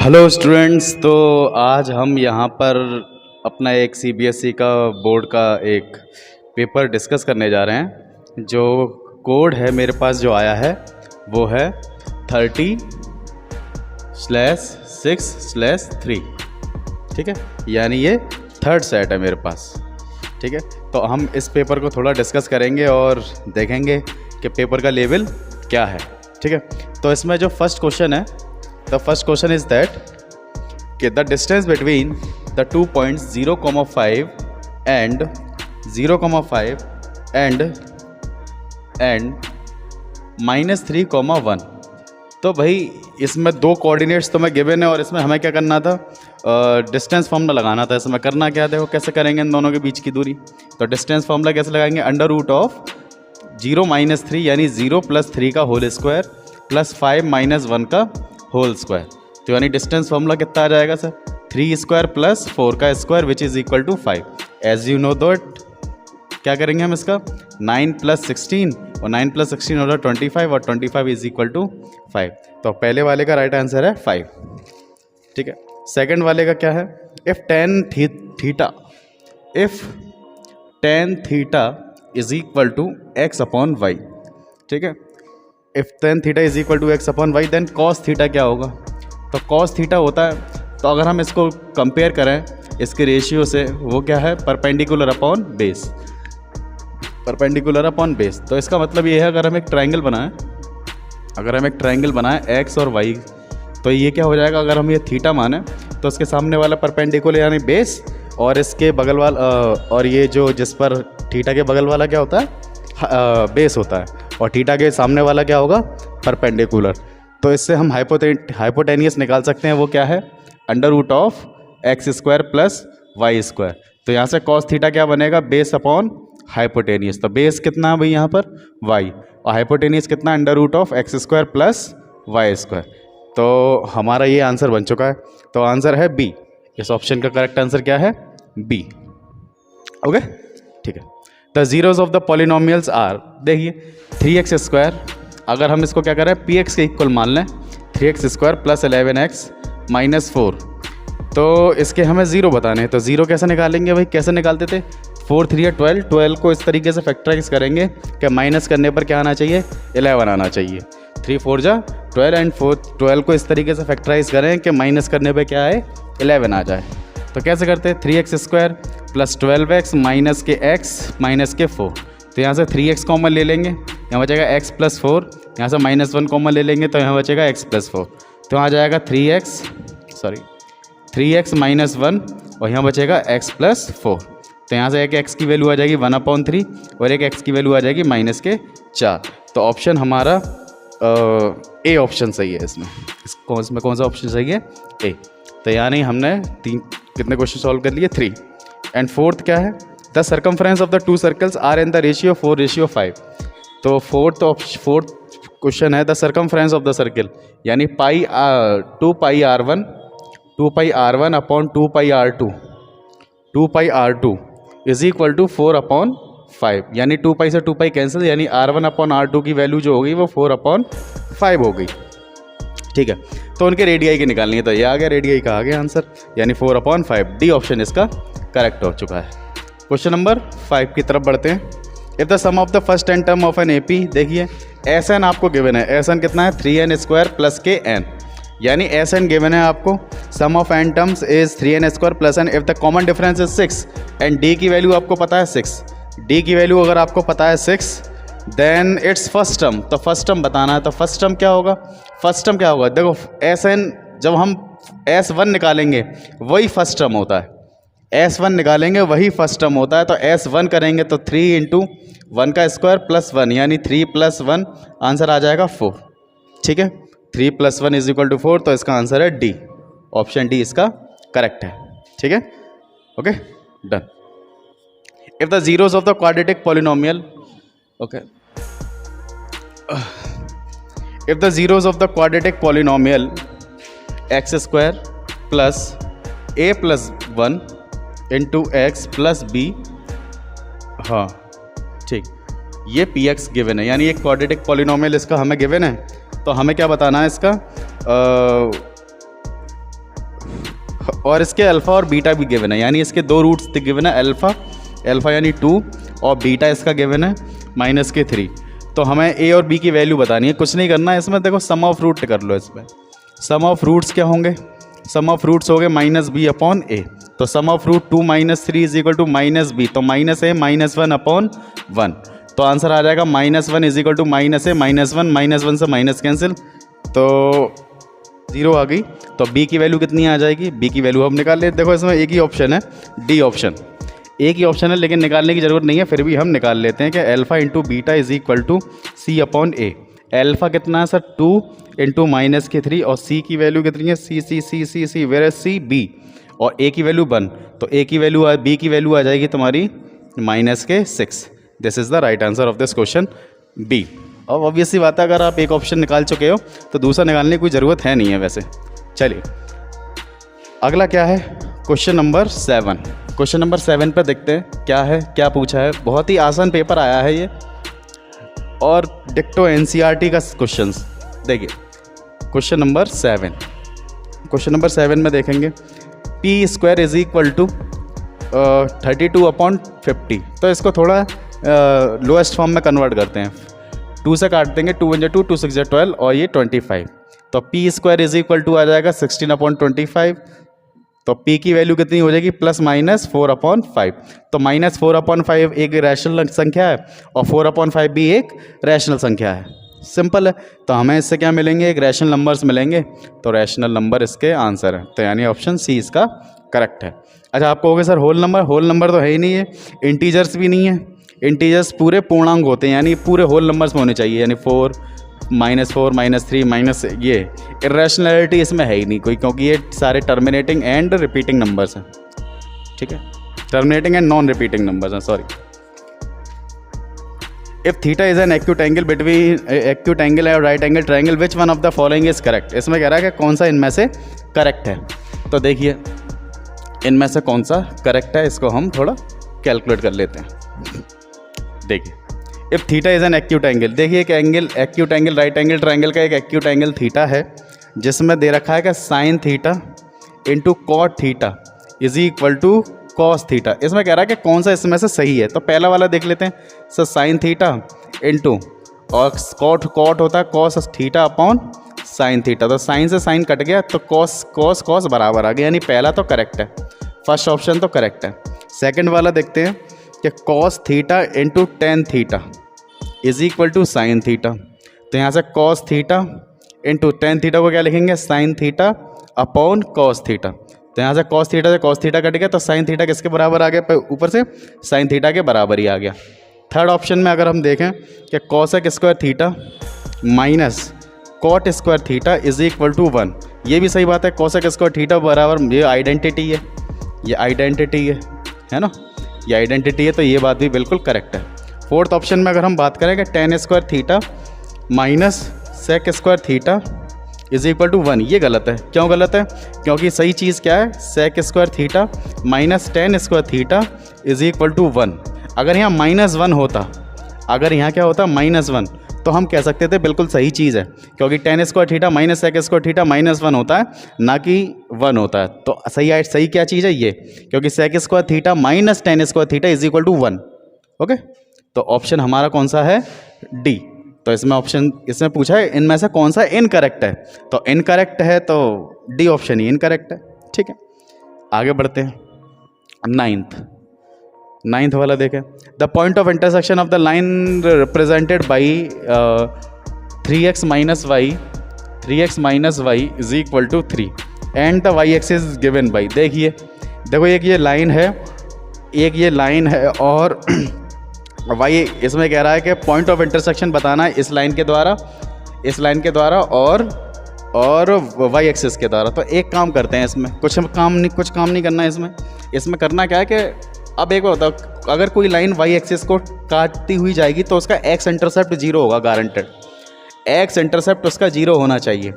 Hello students. तो आज हम यहाँ पर अपना एक सीबीएसई का बोर्ड का एक पेपर डिस्कस करने जा रहे हैं। जो कोड है मेरे पास जो आया है वो है 30/6/3। ठीक है, यानी ये थर्ड सेट है मेरे पास। ठीक है, तो हम इस पेपर को थोड़ा डिस्कस करेंगे और देखेंगे कि पेपर का लेवल क्या है। ठीक है, तो इसमें जो फर्स्ट क्वेश्चन है, the first question is that the distance between the 2 points 0,5 and 0,5 and -3,1। तो भाई इसमें दो कोऑर्डिनेट्स तो मैं गिवन है और इसमें हमें क्या करना था, डिस्टेंस फार्मूला लगाना था। इसमें करना क्या, देखो कैसे करेंगे इन दोनों के बीच की दूरी। तो डिस्टेंस फार्मूला कैसे लगाएंगे, √0 - 3 यानी 0 + 3 का होल स्क्वायर + 5 - 1 का होल स्क्वायर। तो यानी डिस्टेंस फार्मूला कितना आ जाएगा सर, 3 स्क्वायर + 4 का square which is equal to 5। As you know that क्या करेंगे हम इसका 9 + 16 और 9 + 16 होगा 25 और 25 इज इक्वल टू 5। तो पहले वाले का राइट आंसर है 5। ठीक है, सेकंड वाले का क्या है, if tan theta is equal to x/y। ठीक है, if tan theta is equal to x/y then cos theta क्या होगा। तो cos थीटा होता है, तो अगर हम इसको कंपेयर करें इसके रेशियो से, वो क्या है, परपेंडिकुलर अपॉन बेस। तो इसका मतलब ये है, अगर हम एक ट्रायंगल बनाएं x और y, तो ये क्या हो जाएगा, अगर हम ये थीटा माने तो उसके सामने वाला परपेंडिकुलर यानी बेस, और इसके बगल वाला और ये जो जिस पर थीटा के बगल वाला क्या होता है, बेस होता है, और थीटा के सामने वाला क्या होगा, परपेंडिकुलर। तो इससे हम हाइपोटेनियस निकाल सकते हैं, वो क्या है, √x² + y²। तो यहाँ से cos थीटा क्या बनेगा, बेस अपॉन हाइपोटेनियस। तो बेस कितना है भाई यहाँ पर y, और हाइपोटेनियस कितना, √x² + y²। तो हमारा ये आंसर बन चुका है। तो आंसर है बी। इस ऑप्शन का करेक्ट आंसर क्या है, बी। ओके, ठीक है। The zeros of the polynomials are, देखिए 3x², अगर हम इसको क्या करें, px के इक्वल मान लें, 3x² + 11x - 4। तो इसके हमें ज़ीरो बताने हैं। तो ज़ीरो कैसे निकालेंगे भाई, कैसे निकालते थे, 4 3 या 12 को इस तरीके से फैक्टराइज करेंगे कि माइनस करने पर क्या आना चाहिए, 11 आना चाहिए। 3 4 जा 12 एंड 4 12 को इस तरीके से फैक्टराइज करें कि माइनस करने पर क्या आए, 11 आ जाए। तो कैसे करते हैं, 3x² + 12x - के x - के 4। तो यहाँ से 3x कॉमन ले लेंगे, यहाँ बचेगा x + 4, यहाँ से -1 कॉमन ले लेंगे तो यहाँ बचेगा x + 4। तो यहाँ जाएगा 3x - 1 और यहाँ बचेगा x + 4। तो यहाँ से एक x की वैल्यू आ जाएगी 1/3 और एक x की वैल्यू आ जाएगी -4। तो ऑप्शन हमारा ए ऑप्शन सही है। इसमें कौन सा ऑप्शन सही है, ए। तो यानी हमने कितने क्वेश्चन सॉल्व कर लिए, 3। एंड फोर्थ क्या है, the circumference of the 2 circles are in the ratio 4:5। तो फोर्थ क्वेश्चन है, the circumference of the circle, यानी 2πr1 upon 2πr2 is equal to 4/5। यानी 2π से 2π कैंसिल, यानी r1/r2 की वैल्यू जो होगी वो 4/5 हो गई। ठीक है, तो उनके रेडियाई की निकालनी है। तो ये आ गया, रेडियाई का आ गया आंसर, यानी 4/5। डी ऑप्शन इसका करेक्ट हो चुका है। क्वेश्चन नंबर 5 की तरफ बढ़ते हैं। If the sum of the first n term of an AP, देखिए SN आपको गिवन है, SN कितना है, 3n² + के n, यानी SN गिवन है आपको, sum of n terms is 3n² + n। If the common difference is 6 and D की वैल्यू आपको पता है 6, D की वैल्यू अगर आपको पता है 6, देन इट्स फर्स्ट टर्म। तो फर्स्ट टर्म बताना है, तो फर्स्ट टर्म क्या होगा, देखो SN जब हम S1 निकालेंगे वही फर्स्ट टर्म होता है, S1 निकालेंगे वही फर्स्ट टर्म होता है। तो S1 करेंगे तो 3 × 1 का स्क्वायर + 1, यानी 3 + 1, आंसर आ जाएगा 4। ठीक है, 3 + 1 इज इक्वल टू 4। तो इसका आंसर है डी, ऑप्शन डी इसका करेक्ट है। ठीक है, okay, done. If the zeros of the quadratic polynomial, okay, if the zeros of the quadratic polynomial x² + a + 1 × x + b, हाँ ठीक, ये px गिवन है, यानी एक क्वाड्रेटिक पॉलिनोमियल इसका हमें गिवन है। तो हमें क्या बताना है इसका, और इसके अल्फ़ा और बीटा भी गिवन है, यानी इसके दो रूट्स गिवन है, अल्फ़ा यानी 2 और बीटा इसका गिवन है -3। तो हमें ए और बी की वैल्यू बतानी है, कुछ नहीं करना है इसमें। देखो सम ऑफ रूट कर लो इसमें। सम ऑफ रूट्स क्या होंगे? सम ऑफ रूट्स हो गए -b/a। तो sum of root 2 - 3 is equal to -b, तो -a -1/1। तो आंसर आ जाएगा -1 इज इक्वल टू -a -1 -1 से माइनस कैंसिल, तो 0 आ गई। तो b की वैल्यू कितनी आ जाएगी? b की वैल्यू हम निकाल लेते। देखो इसमें एक ही ऑप्शन है, डी ऑप्शन, एक ही ऑप्शन है, लेकिन निकालने की ज़रूरत नहीं है, फिर भी हम निकाल लेते हैं कि alpha into beta is equal to c/a। Alpha कितना है सर? 2 इंटू -3 और c की वैल्यू कितनी है? c where is c b, और a की वैल्यू 1, तो a की वैल्यू b की वैल्यू आ जाएगी तुम्हारी -6। This is the right answer of this question B. अब ऑब्वियस सी बात है, अगर आप एक ऑप्शन निकाल चुके हो तो दूसरा निकालने की कोई ज़रूरत है नहीं है वैसे। चलिए अगला क्या है? Question number 7। क्वेश्चन नंबर 7 पर देखते हैं क्या है, क्या पूछा है। बहुत ही आसान पेपर आया है ये, और डिक्टो NCERT का क्वेश्चंस। देखिए क्वेश्चन नंबर 7, क्वेश्चन नंबर 7 में देखेंगे p² इज इक्वल टू 32/50। तो इसको थोड़ा लोएस्ट फॉर्म में कन्वर्ट करते हैं, 2 से काट देंगे, 2 × 2 2 6 12 और ये 25। तो p² इज इक्वल टू आ जाएगा 16/25। तो p की वैल्यू कितनी हो जाएगी? +-4/5। तो -4/5 एक रैशनल संख्या है और 4/5 भी एक रैशनल संख्या है। सिंपल है। तो हमें इससे क्या मिलेंगे? एक रैशनल नंबर्स मिलेंगे, तो रैशनल नंबर इसके आंसर है। तो यानी ऑप्शन सी इसका करेक्ट है। अच्छा आप कहोगे sir whole number? Whole number तो है ही नहीं है, इंटीजर्स भी नहीं है। इंटीजर्स पूरे पूर्णांक होते हैं, यानी पूरे होल नंबर्स में होने चाहिए, यानी 4 -4 -3 माइनस, ये इरेशनैलिटी इसमें है ही नहीं कोई, क्योंकि ये सारे टर्मिनेटिंग एंड रिपीटिंग नंबर्स हैं। ठीक है, terminating and non repeating numbers हैं, sorry. If theta is an acute angle between acute angle और right angle triangle, which one of the following is correct? इसमें कह रहा है कि कौन सा इनमें से करेक्ट है। तो देखिए इनमें से कौन सा करेक्ट है, इसको हम थोड़ा कैलकुलेट कर लेते हैं। देखिए if theta is an acute angle, देखिए एक angle acute angle right angle triangle का एक एक्यूट एंगल थीटा है, जिसमें दे रखा है कि sine theta into cot theta is equal to cos theta. इसमें कह रहा है कि कौन सा इसमें से सही है। तो पहला वाला देख लेते हैं सर, साइन थीटा इंटू और कॉट होता है cos theta upon sine theta. तो साइन से साइन कट गया, तो कॉस बराबर आ गया, यानी पहला तो करेक्ट है, फर्स्ट ऑप्शन तो करेक्ट है। सेकंड वाला देखते हैं कि cos theta into tan theta is equal to sine theta. तो यहाँ से cos theta into tan theta को क्या लिखेंगे? Sine theta upon cos theta. तो यहाँ से कॉस थीटा कट गया, तो साइन थीटा किसके बराबर आ गया? ऊपर से साइन थीटा के बराबर ही आ गया। थर्ड ऑप्शन में अगर हम देखें कि cosec square theta minus cot square theta is equal to 1, ये भी सही बात है। कॉसेक स्क्वायर थीटा बराबर, ये आइडेंटिटी है, ये आइडेंटिटी है ना, ये आइडेंटिटी है, तो ये बात भी बिल्कुल करेक्ट है। फोर्थ ऑप्शन में अगर हम बात करें कि tan square theta minus sec square theta is equal to 1, ये गलत है। क्यों गलत है? क्योंकि सही चीज़ क्या है? Sec square theta minus tan square theta is equal to 1। अगर यहाँ -1 होता, अगर यहाँ क्या होता -1, तो हम कह सकते थे बिल्कुल सही चीज़ है, क्योंकि tan square theta minus sec square theta -1 होता है, ना कि 1 होता है। तो सही क्या चीज़ है ये? क्योंकि sec square theta minus tan square theta is equal to 1। Okay, तो ऑप्शन हमारा कौन सा है? डी। तो इसमें पूछा है इनमें से कौन सा इनकरेक्ट है, तो इनकरेक्ट है तो डी ऑप्शन ही इनकरेक्ट है। ठीक है, आगे बढ़ते हैं। नाइन्थ वाला देखें, the point of intersection of the line represented by 3x minus y is equal to 3 and the y axis given by. देखो एक ये लाइन है, और वाई इसमें कह रहा है कि पॉइंट ऑफ इंटरसेक्शन बताना है इस लाइन के द्वारा और वाई एक्सिस के द्वारा। तो एक काम करते हैं, इसमें कुछ काम नहीं करना है। इसमें करना क्या है कि अब एक बताओ, अगर कोई लाइन वाई एक्सिस को काटती हुई जाएगी तो उसका एक्स इंटरसेप्ट 0 होगा, गारंटेड। एक्स इंटरसेप्ट उसका 0 होना चाहिए,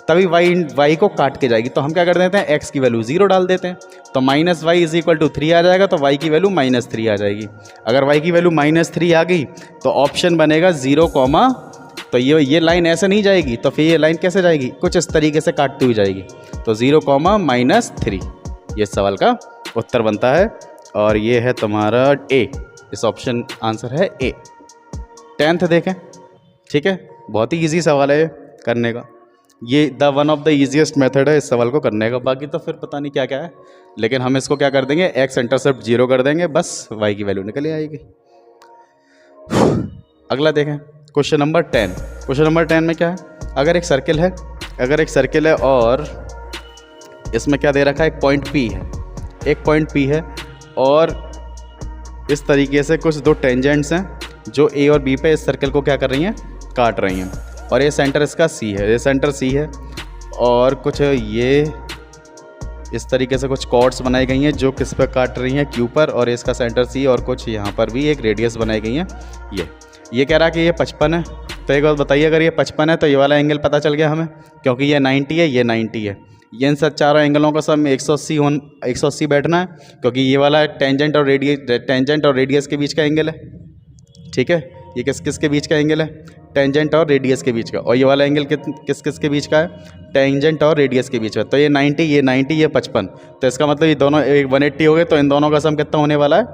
तभी वाई को काट के जाएगी। तो हम क्या कर देते हैं? एक्स की वैल्यू 0 डाल देते हैं, तो minus y is equal to 3 आ जाएगा, तो वाई की वैल्यू -3 आ जाएगी। अगर वाई की वैल्यू -3 आ गई तो ऑप्शन बनेगा 0, तो ये लाइन ऐसे नहीं जाएगी, तो फिर ये लाइन कैसे जाएगी? कुछ इस तरीके से काटती हुई जाएगी, तो 0, -3। ये इस सवाल का उत्तर बनता है और ये है तुम्हारा ए, इस ऑप्शन आंसर है ए। 10th देखें, ठीक है, बहुत ही इजी सवाल है करने का, ये the one of the easiest method है इस सवाल को करने का। बाकी तो फिर पता नहीं क्या क्या है, लेकिन हम इसको क्या कर देंगे, एक्स इंटरसेप्ट 0 कर देंगे, बस वाई की वैल्यू निकल आएगी। अगला देखें क्वेश्चन नंबर 10। क्वेश्चन नंबर 10 में क्या है, अगर एक सर्किल है और इसमें क्या दे रखा है, एक पॉइंट P है और इस तरीके से कुछ दो टेंजेंट्स हैं जो A और B पे इस सर्किल को क्या कर रही हैं, काट रही हैं, और ये सेंटर इसका C है, ये सेंटर C है और कुछ ये इस तरीके से कुछ कॉर्ड्स बनाई गई हैं जो किस पर काट रही हैं, Q पर, और इसका सेंटर C और कुछ यहाँ पर भी एक रेडियस बनाई गई हैं। ये कह रहा है कि ये 55 है, तो एक बात बताइए, अगर ये 55 है तो ये वाला एंगल पता चल गया हमें, क्योंकि ये 90 है, ये 90 है, ये इन सब चारों एंगलों का सम 180 बैठना है, क्योंकि ये वाला टेंजेंट और रेडियस के बीच का एंगल है, ठीक है, ये किस के बीच का एंगल है, टेंजेंट और रेडियस के बीच का, और ये वाला एंगल किस के बीच का है, टेंजेंट और रेडियस के बीच का। तो ये 90, ये 55, तो इसका मतलब ये दोनों 180 हो गए, तो इन दोनों का सम कितना होने वाला है,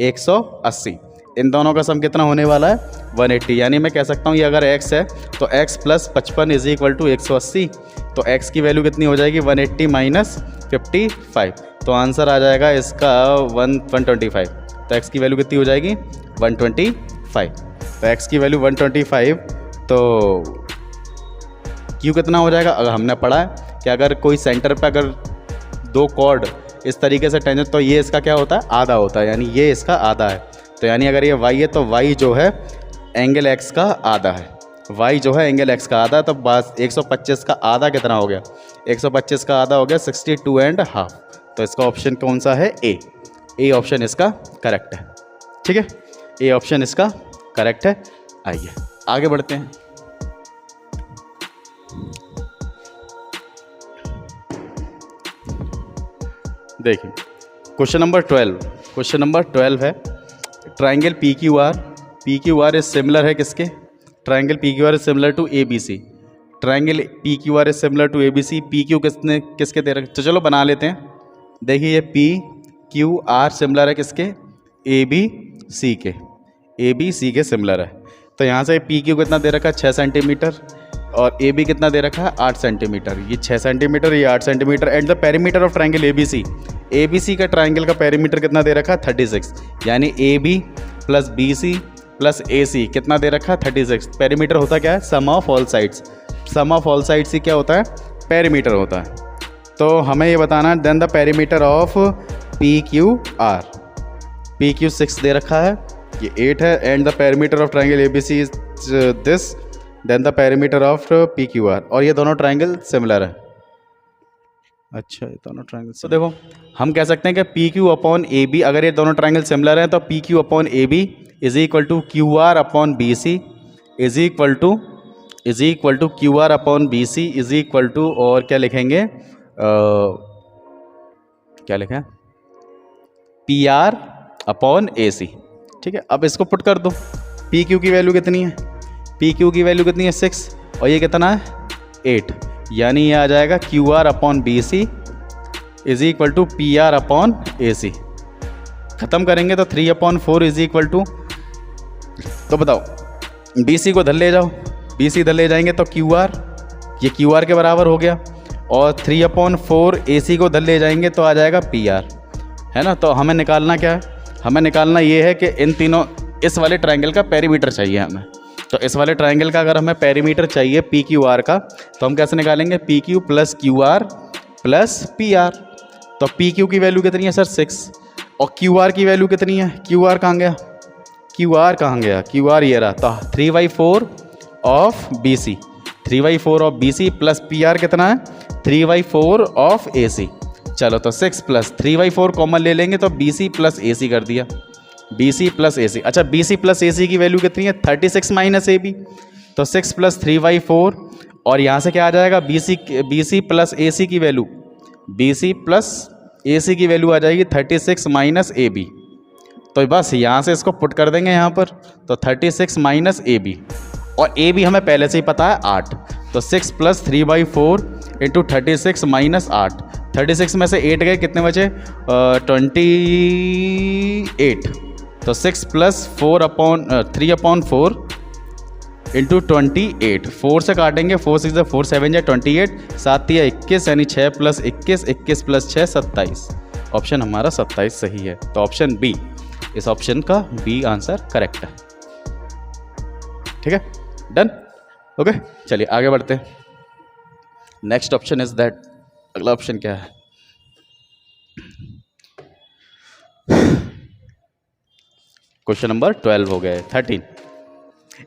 180। इन दोनों का सम कितना होने वाला है, 180। यानी मैं कह सकता हूँ ये अगर x है तो x + 55 = 180, तो x की वैल्यू कितनी हो जाएगी, 180 - 55, तो आंसर आ जाएगा इसका 125। तो x की वैल्यू कितनी हो जाएगी, 125। तो x की वैल्यू 125, तो q कितना हो जाएगा, अगर हमने पढ़ा है कि अगर कोई सेंटर पे अगर दो कॉर्ड इस तरीके से टेंजेंट, तो ये इसका क्या होता है, आधा होता है, यानी ये इसका आधा है। तो यानी अगर ये y है तो y जो है एंगल x का आधा है, y जो है एंगल x का आधा है, तो बस 125 का आधा कितना हो गया, 125 का आधा हो गया 62.5। तो इसका ऑप्शन कौन सा है, ए ऑप्शन इसका करेक्ट है, ठीक है, ए ऑप्शन इसका करेक्ट है। आइए आगे बढ़ते हैं। देखिए क्वेश्चन नंबर 12 है, ट्राइंगल PQR इज सिमिलर है किसके, triangle PQR is similar to ABC। Triangle PQR is similar to ABC, PQ किसके दे रखे, तो चलो बना लेते हैं। देखिए ये PQR सिमिलर है किसके, ABC के सिमिलर है। तो यहाँ से PQ कितना दे रखा है, 6 सेंटीमीटर, और AB कितना दे रखा है, 8 सेंटीमीटर। ये 6 सेंटीमीटर, ये 8 centimetre. And the perimeter of triangle ABC का ट्राइंगल का पेरीमीटर कितना दे रखा है, 36। यानी AB + BC + AC कितना दे रखा है, 36। पेरीमीटर होता क्या है, sum of all sides. Sum of all sides ही क्या होता है, पेरीमीटर होता है। तो हमें ये बताना है, then the perimeter of PQ 6 दे रखा है, ये 8 है। And the perimeter of triangle ABC is this, then the perimeter of PQR। और ये दोनों ट्राइंगल सिमिलर है। अच्छा, ये दोनों ट्राइंगल, तो देखो हम कह सकते हैं कि PQ/AB, अगर ये दोनों ट्राइंगल सिमिलर हैं तो PQ/AB = QR/BC QR/BC और क्या लिखेंगे, क्या लिखें, PR/AC, ठीक है। अब इसको पुट कर दो, PQ की वैल्यू कितनी है, PQ की वैल्यू कितनी है, 6, और ये कितना है, 8। यानी ये आ जाएगा QR/BC = PR/AC। ख़त्म करेंगे तो 3/4 तो बताओ BC को इधर ले जाओ, BC इधर ले जाएंगे तो QR, ये QR के बराबर हो गया, और 3/4 AC को इधर ले जाएंगे तो आ जाएगा PR, है ना। तो हमें निकालना क्या है, हमें निकालना ये है कि इन तीनों, इस वाले ट्राइंगल का पेरीमीटर चाहिए हमें। तो इस वाले ट्राइंगल का अगर हमें पेरीमीटर चाहिए PQR का, तो हम कैसे निकालेंगे, PQ + QR + PR। तो PQ की वैल्यू कितनी है सर, 6, और QR की वैल्यू कितनी है, QR कहाँ गया, QR ये रहा, तो 3/4 of BC, 3/4 of BC + PR कितना है, 3/4 ऑफ AC। चलो तो 6 + 3/4 कॉमन ले लेंगे तो BC + AC कर दिया, BC + AC। अच्छा, BC + AC की वैल्यू कितनी है, 36 - AB, तो 6 + 3/4, और यहाँ से क्या आ जाएगा, BC + AC की वैल्यू, BC + AC की वैल्यू आ जाएगी 36 - AB। तो बस यहाँ से इसको पुट कर देंगे यहाँ पर, तो 36 - AB, और AB हमें पहले से ही पता है 8, तो 6 + 3/4 × 36 - 8, 36 में से 8 गए, कितने बचे? 28। तो 6 + 3/4 इंटू 28, 4 से काटेंगे, 4 6 4 7 या 28, 7 या 21 यानी 6 + 21, 21 + 6 27। ऑप्शन हमारा 27 सही है। तो ऑप्शन बी, इस ऑप्शन का बी आंसर करेक्ट है। ठीक है, डन, ओके। चलिए आगे बढ़ते हैं। नेक्स्ट ऑप्शन इज दैट, अगला ऑप्शन क्या है? क्वेश्चन नंबर 12 हो गया है। 13,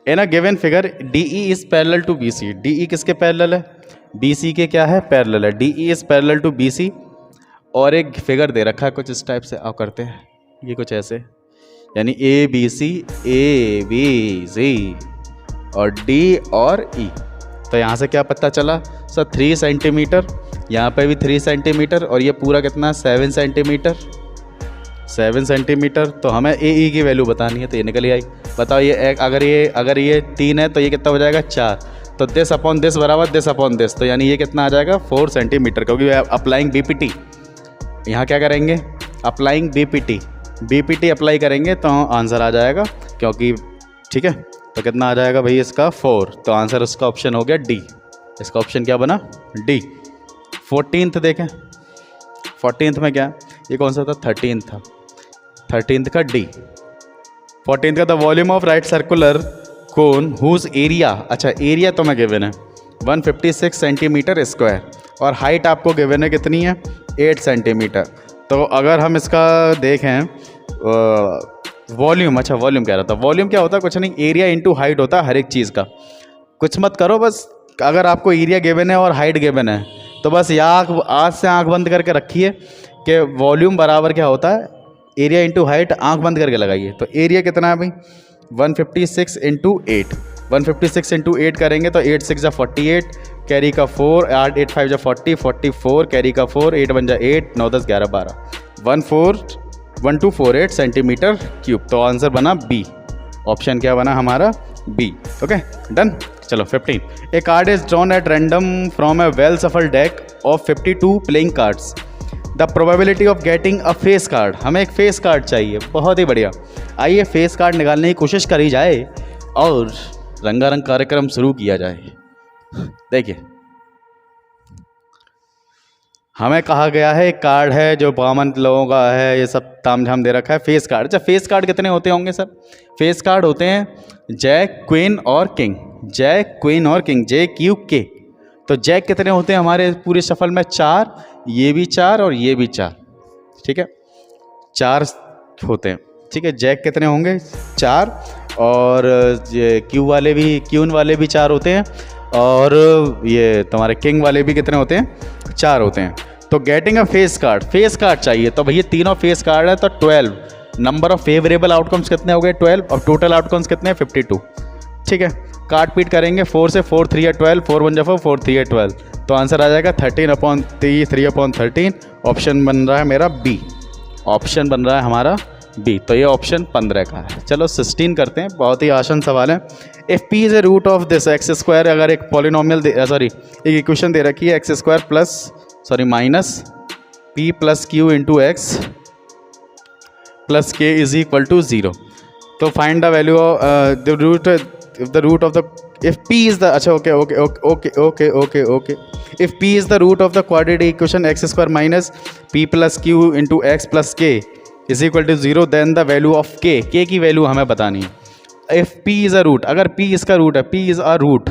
in a given figure DE is parallel to BC। DE किसके पैरेलल है? BC के क्या है? पैरेलल है। DE is parallel to BC। और एक फिगर दे रखा है कुछ इस टाइप से, आप करते हैं ये कुछ ऐसे, यानी ABC और D और E। तो यहाँ से क्या पता चला सर? 3 सेंटीमीटर, यहाँ पे भी 3 सेंटीमीटर, और ये पूरा कितना? 7 सेंटीमीटर। 7 सेंटीमीटर। तो हमें AE की वैल्यू बतानी है, तो ये निकल आई। बताओ ये एक, अगर ये 3 है तो ये कितना हो जाएगा? 4। तो दिस अपॉन दिस बराबर दिस अपॉन दिस, तो यानी ये कितना आ जाएगा? 4 सेंटीमीटर, क्योंकि अप्लाइंग BPT। यहाँ क्या करेंगे? अप्लाइंग BPT अप्लाई करेंगे तो आंसर आ जाएगा, क्योंकि ठीक है। तो कितना आ जाएगा भाई इसका? 4। तो आंसर उसका ऑप्शन हो गया D। इसका ऑप्शन क्या बना? D। 14th देखें, 14th में क्या? ये कौन सा था? 13th था। 13th का D। 14th का the volume of right circular cone whose area, अच्छा एरिया तो मैं गिवन है 156 सेंटीमीटर स्क्वायर, और हाइट आपको गिवन है कितनी है? 8 सेंटीमीटर। तो अगर हम इसका देखें वॉल्यूम, अच्छा वॉल्यूम कह रहा था, वॉल्यूम क्या होता है? कुछ नहीं, एरिया इंटू हाइट होता है हर एक चीज़ का। कुछ मत करो, बस अगर आपको एरिया गिवन है और हाइट गिवन है तो बस आज से आंख बंद करके रखिए कि वॉल्यूम बराबर क्या होता है? Area into height. आंख बंद करके लगाइए। तो एरिया कितना है भाई? 156 इंटू 8। 156 इंटू 8 करेंगे तो 8 6 48, कैरी का 4, 8 8 5 40, 44 कैरी का 4, 8 1 8, 9 10 11 12, 1248 सेंटीमीटर क्यूब। तो आंसर बना बी। ऑप्शन क्या बना हमारा? बी। Okay, done. चलो 15, a card is drawn at random from a well shuffled deck of 52 playing cards. The probability of getting a face card. हमें एक फेस कार्ड चाहिए। बहुत ही बढ़िया। आइए फेस कार्ड निकालने की कोशिश करी जाए और रंगारंग कार्यक्रम शुरू किया जाए। देखिए, हमें कहा गया है एक कार्ड है जो 52 लोगों का है, ये सब तामझाम दे रखा है। फेस कार्ड, अच्छा फेस कार्ड कितने होते होंगे सर? फेस कार्ड होते हैं जैक, क्वीन और किंग। जैक, क्वीन और किंग, जे क्यू के। तो जैक कितने होते हैं हमारे पूरे शफल में? 4, ये भी 4 और ये भी 4। ठीक है, 4 होते हैं। ठीक है, जैक कितने होंगे? 4। और ये क्यून वाले भी 4 होते हैं, और ये तुम्हारे किंग वाले भी कितने होते हैं? 4 होते हैं। तो गेटिंग अ फेस कार्ड चाहिए। तो भैया तीनों फेस कार्ड है तो 12। नंबर ऑफ फेवरेबल आउटकम्स कितने हो गए? 12। और टोटल आउटकम्स कितने हैं? 52। ठीक है, काट पीट करेंगे। 4 से 4 3 12, 4 1 4, 4 3 12। तो आंसर आ जाएगा 13/3/13। ऑप्शन बन रहा है मेरा बी। ऑप्शन बन रहा है हमारा बी। तो ये ऑप्शन 15 का है। चलो 16 करते हैं, बहुत ही आसान सवाल है। If p is a root of this x², अगर एक पॉलिनोमियल एक इक्वेशन दे रखी है x² minus p plus Q into x plus k is equal to 0। तो find the value of the root of the if p is the, अच्छा okay, if p is the root of the quadratic equation x² minus p plus q into x plus k is equal to 0, then the value of k की value हमें बतानी है। if p is a root, अगर p इसका root है, p is a root,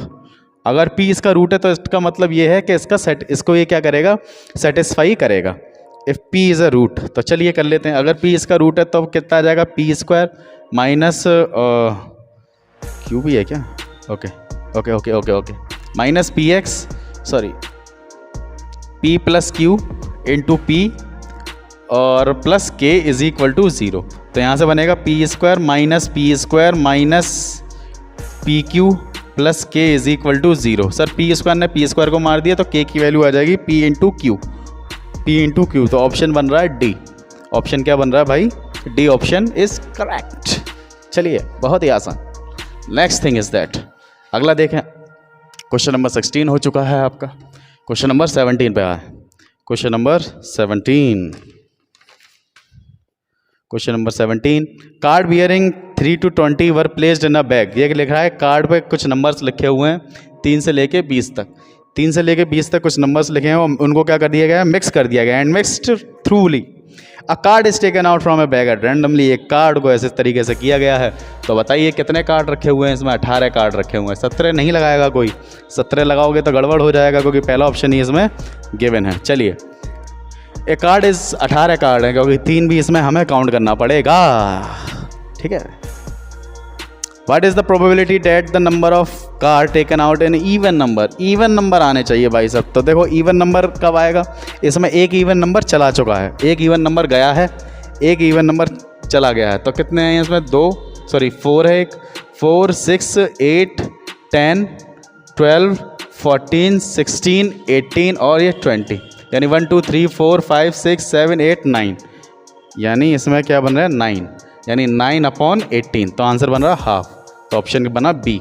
अगर p इसका root है तो इसका मतलब ये है कि इसको ये क्या करेगा? सेटिस्फाई करेगा। if p is a root, तो चलिए कर लेते हैं। अगर p इसका रूट है तो कितना आ जाएगा? p² माइनस क्यू भी है क्या? Okay minus p plus Q into P और plus k is equal to 0। तो यहाँ से बनेगा p² minus P Q plus k is equal to 0। Sir p² ने p² को मार दिया तो k की वैल्यू आ जाएगी p इंटू क्यू। तो ऑप्शन बन रहा है डी। ऑप्शन क्या बन रहा है भाई? D option is correct. चलिए, बहुत ही आसान। नेक्स्ट थिंग इज दैट, अगला देखें। क्वेश्चन नंबर 16 हो चुका है आपका, क्वेश्चन नंबर 17 पे आया है। Question number 17। Question number 17, card bearing 3 to 20 were placed in a bag. ये लिख रहा है कार्ड पे कुछ नंबर्स लिखे हुए हैं 3 से लेके 20 तक। 3 से लेके 20 तक कुछ नंबर्स लिखे हैं, उनको क्या कर दिया गया है, मिक्स कर दिया गया, and mixed thoroughly a card is taken out from a bag at randomly. एक कार्ड को ऐसे तरीके से किया गया है। तो बताइए कितने कार्ड रखे हुए हैं इसमें? 18 कार्ड रखे हुए हैं। 17 नहीं लगाएगा कोई, 17 लगाओगे तो गड़बड़ हो जाएगा, क्योंकि पहला ऑप्शन ही इसमें गिवन है। चलिए, एक कार्ड इज 18 कार्ड है, क्योंकि 3 भी इसमें हमें काउंट करना पड़ेगा। ठीक है। What is the probability that the number of card taken out in even number? Even number आने चाहिए भाई साहब। तो देखो इवन नंबर कब आएगा, इसमें एक इवन नंबर चला चुका है, एक इवन नंबर गया है, एक इवन नंबर चला गया है। तो कितने हैं इसमें? 4 है, 4 6 8 10 12 14 16 18 और ये 20, यानी 1 2 3 4 5 6 7 8 9, यानी इसमें क्या बन रहा है 9, यानी 9/18। तो आंसर बन रहा हाफ। तो ऑप्शन बना बी।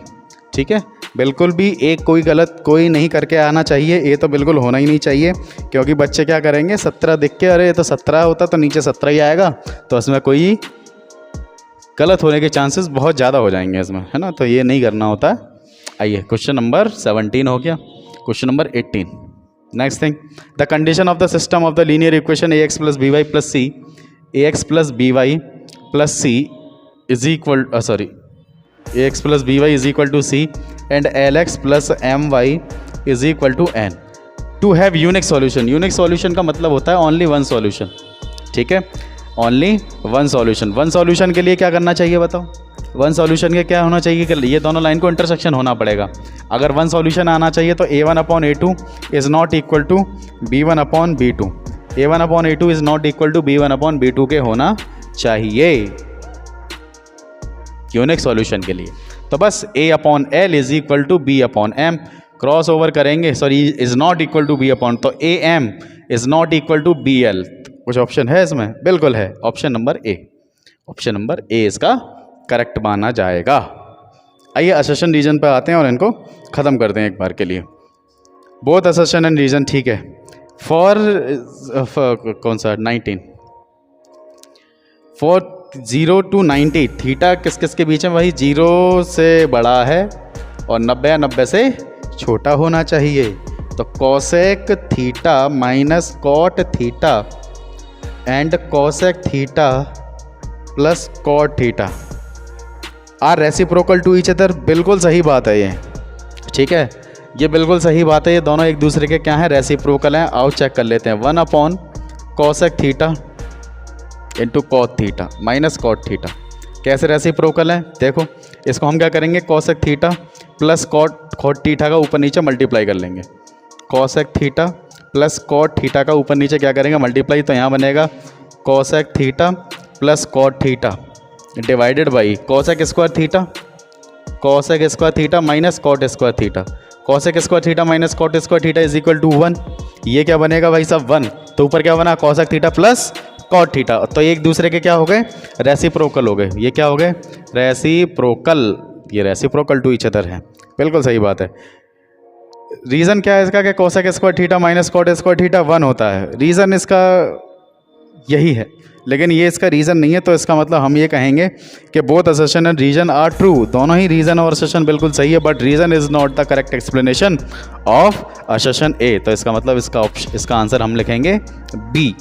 ठीक है, बिल्कुल भी एक कोई गलत कोई नहीं करके आना चाहिए, ये तो बिल्कुल होना ही नहीं चाहिए, क्योंकि बच्चे क्या करेंगे 17 देख के, अरे ये तो 17 होता तो नीचे 17 ही आएगा, तो इसमें कोई गलत होने के चांसेस बहुत ज़्यादा हो जाएंगे इसमें, है ना। तो ये नहीं करना होता है। आइए, क्वेश्चन नंबर 17 हो गया। Question number 18, next thing, the condition of the system of the linear equation ax + by + c, ax + by + c is equal ax + by is equal to c and lx + my is equal to n to have unique solution। Unique solution का मतलब होता है only one solution. ठीक है, only one solution. One solution के लिए क्या करना चाहिए बताओ? वन सॉल्यूशन के क्या होना चाहिए कि ये दोनों लाइन को इंटरसेक्शन होना पड़ेगा। अगर वन सॉल्यूशन आना चाहिए तो a1/a2 is not equal to b1/b2, a1/a2 is not equal to b1/b2 के होना चाहिए यूनिक सॉल्यूशन के लिए। तो बस a/l is equal to b/m, cross over करेंगे, sorry is not equal to b/, तो am is not equal to bl। कुछ ऑप्शन है इसमें? बिल्कुल है, option number A. Option number A इसका करेक्ट माना जाएगा। आइए असर्शन रीजन पर आते हैं और इनको ख़त्म करते हैं एक बार के लिए। बोथ असर्शन एंड रीजन ठीक है। फॉर कौन सा 19, फॉर 0 to 90 थीटा किस किस के बीच में? वही 0 से बड़ा है और 90 या 90 से छोटा होना चाहिए। तो cosec theta minus cot theta and cosec theta plus cot theta are reciprocal to each other. बिल्कुल सही बात है ये। ठीक है, ये बिल्कुल सही बात है, ये दोनों एक दूसरे के क्या हैं? रेसिप्रोकल हैं। आओ चेक कर लेते हैं। 1/कोसेक theta into cot theta minus cot theta कैसे रेसिप्रोकल है? देखो, इसको हम क्या करेंगे, cosec theta plus cot theta का ऊपर नीचे मल्टीप्लाई कर लेंगे। Cosec theta plus cot theta का ऊपर नीचे क्या करेंगे? मल्टीप्लाई। तो यहाँ बनेगा cosec theta plus cot theta divided by cosec square theta, cosec square theta minus cot square theta. Cosec square theta minus cot square theta is equal to 1। ये क्या बनेगा भाई साहब? 1। तो ऊपर क्या बना? Cosec theta plus cot theta. तो एक दूसरे के क्या हो गए? रेसिप्रोकल हो गए। ये क्या हो गए? रेसिप्रोकल। ये रेसिप्रोकल टू ईच अदर है। बिल्कुल सही बात है। रीज़न क्या है इसका कि cosec square theta minus cot square theta 1 होता है। रीज़न इसका यही है, लेकिन ये इसका रीज़न नहीं है। तो इसका मतलब हम ये कहेंगे कि both assertion and reason are true. दोनों ही रीज़न और असर्शन बिल्कुल सही है, but reason is not the correct explanation of assertion A. तो इसका मतलब इसका आंसर हम लिखेंगे बी।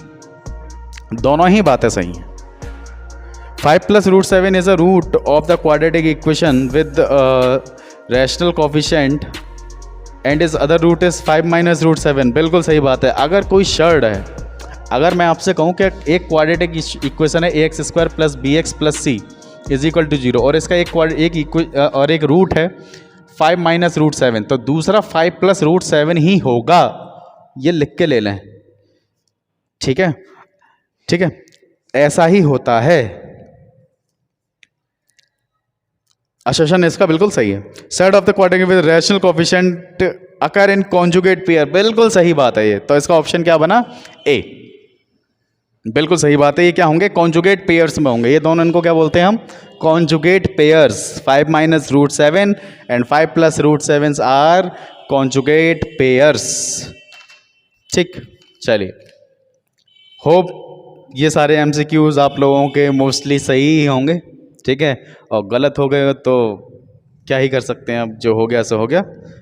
दोनों ही बातें सही हैं। 5 + √7 is a root of the quadratic equation with rational coefficient and is other root is 5 - √7। बिल्कुल सही बात है। अगर कोई शर्ड है, अगर मैं आपसे कहूँ कि एक क्वाड्रेटिक इक्वेशन है ax² + bx + c is equal to 0 और इसका एक रूट है 5 - √7, तो दूसरा 5 + √7 ही होगा। ये लिख के ले लें। ठीक है, ठीक है, ऐसा ही होता है। असर्शन इसका बिल्कुल सही है। Set of the quadratic with rational coefficient occur in conjugate pair. बिल्कुल सही बात है ये। तो इसका ऑप्शन क्या बना? ए। बिल्कुल सही बात है। ये क्या होंगे? कॉन्जुगेट पेयर्स में होंगे। ये दोनों, इनको क्या बोलते हैं हम? Conjugate pairs. 5 - √7 and 5 + √7 are conjugate pairs. ठीक, चलिए, होप ये सारे एमसीक्यूज आप लोगों के मोस्टली सही ही होंगे, ठीक है, और गलत हो गए तो क्या ही कर सकते हैं, अब जो हो गया सो हो गया।